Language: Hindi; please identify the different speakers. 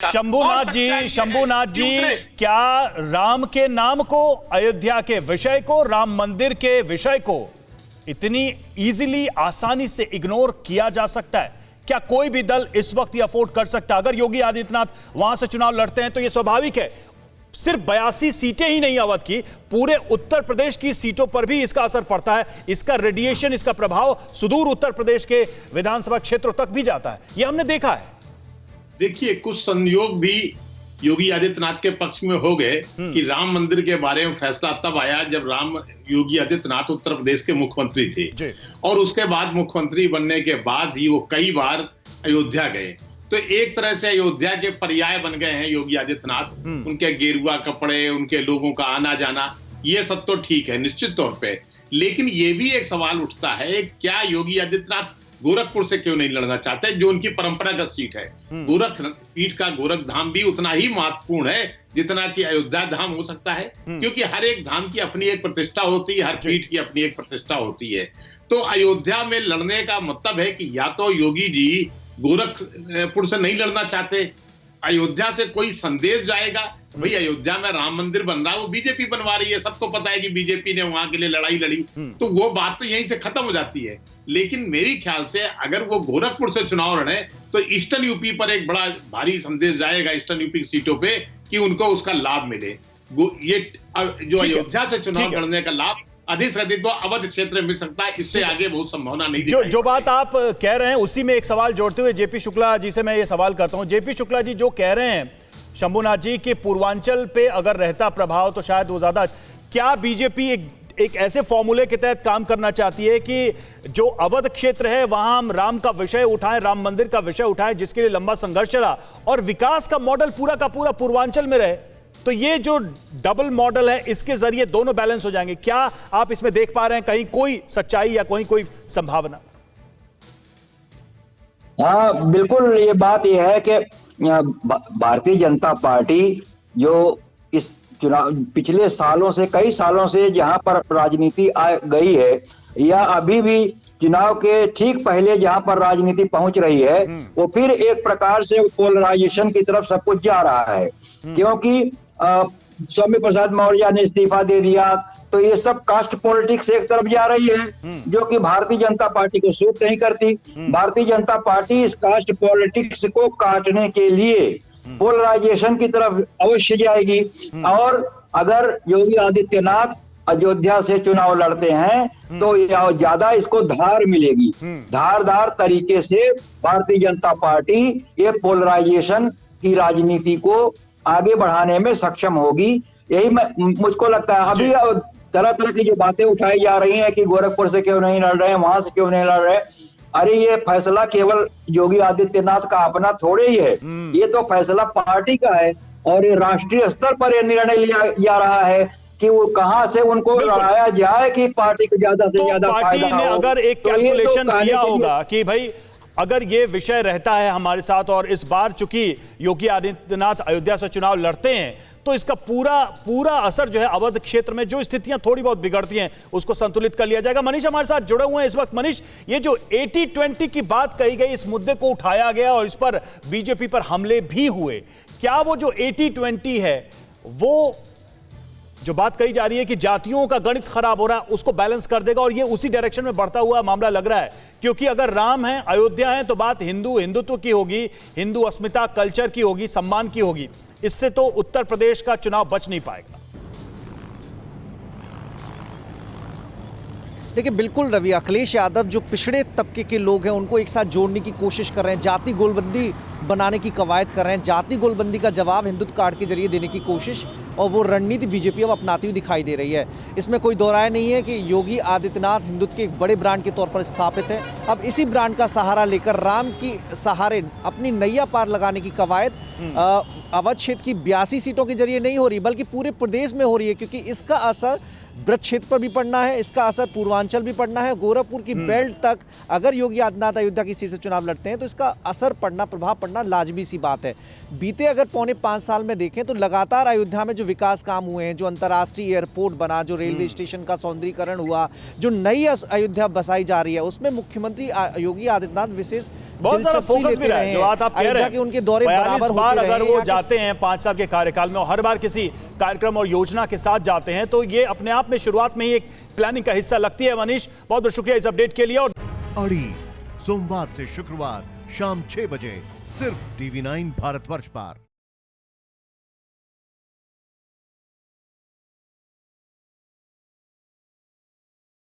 Speaker 1: शंभुनाथ जी, क्या राम के नाम को, अयोध्या के विषय को, राम मंदिर के विषय को इतनी इजीली, आसानी से इग्नोर किया जा सकता है? क्या कोई भी दल इस वक्त ये अफोर्ड कर सकता है? अगर योगी आदित्यनाथ वहां से चुनाव लड़ते हैं तो यह स्वाभाविक है। सिर्फ 82 सीटें ही नहीं अवध की, पूरे उत्तर प्रदेश की सीटों पर भी इसका असर पड़ता है। इसका रेडिएशन, इसका प्रभाव सुदूर उत्तर प्रदेश के विधानसभा क्षेत्रों तक भी जाता है। यह हमने देखा है।
Speaker 2: देखिए, कुछ संयोग भी योगी आदित्यनाथ के पक्ष में हो गए कि राम मंदिर के बारे में फैसला तब आया जब योगी आदित्यनाथ उत्तर प्रदेश के मुख्यमंत्री थे, और उसके बाद मुख्यमंत्री बनने के बाद ही वो कई बार अयोध्या गए। तो एक तरह से अयोध्या के पर्याय बन गए हैं योगी आदित्यनाथ। उनके गेरुआ कपड़े, उनके लोगों का आना जाना, ये सब तो ठीक है निश्चित तौर पे, लेकिन ये भी एक सवाल उठता है, क्या योगी आदित्यनाथ गोरखपुर से क्यों नहीं लड़ना चाहते, जो उनकी परंपरागत सीट है? गोरखपीठ का गोरख धाम भी उतना ही महत्वपूर्ण है जितना कि अयोध्या धाम हो सकता है, क्योंकि हर एक धाम की अपनी एक प्रतिष्ठा होती है, हर पीठ की अपनी एक प्रतिष्ठा होती है। तो अयोध्या में लड़ने का मतलब है कि या तो योगी जी गोरखपुर से नहीं लड़ना चाहते, अयोध्या से कोई संदेश जाएगा, भाई अयोध्या में राम मंदिर बन रहा है, वो बीजेपी बनवा रही है, सबको पता है कि बीजेपी ने वहां के लिए लड़ाई लड़ी, तो वो बात तो यहीं से खत्म हो जाती है। लेकिन मेरी ख्याल से अगर वो गोरखपुर से चुनाव लड़े तो ईस्टर्न यूपी पर एक बड़ा भारी संदेश जाएगा, ईस्टर्न यूपी की सीटों पे, कि उनको उसका लाभ मिले। ये जो अयोध्या से चुनाव लड़ने का लाभ अधिक से अधिक तो अवध क्षेत्र में मिल सकता है, इससे आगे बहुत संभावना नहीं दिखाई।
Speaker 1: जो बात आप कह रहे हैं उसी में एक सवाल जोड़ते हुए जेपी शुक्ला जी से मैं ये सवाल करता हूं। जेपी शुक्ला जी, जो कह रहे हैं शंभुनाथ जी कि पूर्वांचल पे अगर रहता प्रभाव तो शायद वो ज्यादा, क्या बीजेपी एक ऐसे फॉर्मूले के तहत काम करना चाहती है कि जो अवध क्षेत्र है वहां हम राम का विषय उठाएं, राम मंदिर का विषय उठाएं, जिसके लिए लंबा संघर्ष चला, और विकास का मॉडल पूरा का पूरा पूर्वांचल में रहे? तो ये जो डबल मॉडल है, इसके जरिए दोनों बैलेंस हो जाएंगे। क्या आप इसमें देख पा रहे हैं कहीं कोई सच्चाई या कोई संभावना?
Speaker 3: हाँ, बिल्कुल। ये बात यह है कि भारतीय जनता पार्टी जो इस चुनाव पिछले सालों से, कई सालों से जहां पर राजनीति आ गई है, या अभी भी चुनाव के ठीक पहले जहां पर राजनीति पहुंच रही है, वो फिर एक प्रकार से पोलराइजेशन की तरफ सब कुछ जा रहा है। क्योंकि स्वामी प्रसाद मौर्य ने इस्तीफा दे दिया, तो ये सब कास्ट पॉलिटिक्स एक तरफ जा रही है, जो कि भारतीय जनता पार्टी को सूट नहीं करती। भारतीय जनता पार्टी इस कास्ट पॉलिटिक्स को काटने के लिए पोलराइजेशन की तरफ अवश्य जाएगी। और अगर योगी आदित्यनाथ अयोध्या से चुनाव लड़ते हैं तो ज्यादा इसको धार मिलेगी। धारदार तरीके से भारतीय जनता पार्टी ये पोलराइजेशन की राजनीति को आगे बढ़ाने में सक्षम होगी, यही मुझको लगता है। अभी तरह तरह की जो बातें उठाई जा रही हैं कि गोरखपुर से क्यों नहीं लड़ रहे हैं, वहां से क्यों नहीं लड़ रहे हैं, अरे ये फैसला केवल योगी आदित्यनाथ का अपना थोड़े ही है, ये तो फैसला पार्टी का है, और ये राष्ट्रीय स्तर पर ये निर्णय लिया जा रहा है कि वो कहां से उनको लड़ाया जाए कि पार्टी को ज्यादा से ज्यादा फायदा हो।
Speaker 1: अगर एक कैलकुलेशन किया होगा कि भाई अगर ये विषय रहता है हमारे साथ, और इस बार चूंकि योगी आदित्यनाथ अयोध्या से चुनाव लड़ते हैं, तो इसका पूरा असर जो है अवध क्षेत्र में जो स्थितियां थोड़ी बहुत बिगड़ती हैं उसको संतुलित कर लिया जाएगा। मनीष हमारे साथ जुड़े हुए हैं इस वक्त। मनीष, ये जो 80-20 की बात कही गई, इस मुद्दे को उठाया गया और इस पर बीजेपी पर हमले भी हुए, क्या वो जो 80-20 है, वो जो बात कही जा रही है कि जातियों का गणित खराब हो रहा है, उसको बैलेंस कर देगा और ये उसी डायरेक्शन में बढ़ता हुआ मामला लग रहा है? क्योंकि अगर राम है, अयोध्या है, तो बात हिंदुत्व की होगी, हिंदू अस्मिता, कल्चर की होगी, सम्मान की होगी। इससे तो उत्तर प्रदेश का चुनाव बच नहीं पाएगा।
Speaker 4: देखिए, बिल्कुल रवि, अखिलेश यादव जो पिछड़े तबके के लोग हैं उनको एक साथ जोड़ने की कोशिश कर रहे हैं, जाति गोलबंदी बनाने की कवायद कर रहे हैं, जाति गोलबंदी का जवाब हिंदुत्व कार्ड के जरिए देने की कोशिश, और वो रणनीति बीजेपी अब अपनाती हुई दिखाई दे रही है। इसमें कोई दो राय नहीं है कि योगी आदित्यनाथ हिंदुत्व के एक बड़े ब्रांड के तौर पर स्थापित है। अब इसी ब्रांड का सहारा लेकर राम की सहारे अपनी नैया पार लगाने की कवायद अवध क्षेत्र की 82 सीटों के जरिए नहीं हो रही, बल्कि पूरे प्रदेश में हो रही है, क्योंकि इसका असर ब्रज क्षेत्र पर भी पड़ना है, इसका असर पूर्वांचल भी पड़ना है, गोरखपुर की बेल्ट तक अगर योगी आदित्यनाथ अयोध्या की सीट से चुनाव लड़ते हैं तो इसका असर पड़ना, प्रभाव पड़ना लाजमी सी बात है। बीते अगर पौने 5 साल में देखें तो लगातार अयोध्या में जो विकास काम हुए हैं, जो अंतर्राष्ट्रीय एयरपोर्ट बना, जो रेलवे स्टेशन का सौंदर्यीकरण हुआ, जो नई अयोध्या बसाई जा रही है, उसमें मुख्यमंत्री योगी आदित्यनाथ विशेष
Speaker 1: बहुत सारा फोकस भी रहा है। जो बात आप कह रहे हैं,
Speaker 4: उनके दौरे
Speaker 1: 42 बार अगर वो जाते हैं 5 साल के कार्यकाल में और हर बार किसी कार्यक्रम और योजना के साथ जाते हैं, तो ये अपने आप में शुरुआत में ही एक प्लानिंग का हिस्सा लगती है। मनीष, बहुत बहुत शुक्रिया इस अपडेट के लिए। और
Speaker 5: अड़ी सोमवार से शुक्रवार शाम 6 बजे सिर्फ TV9 भारतवर्ष पर।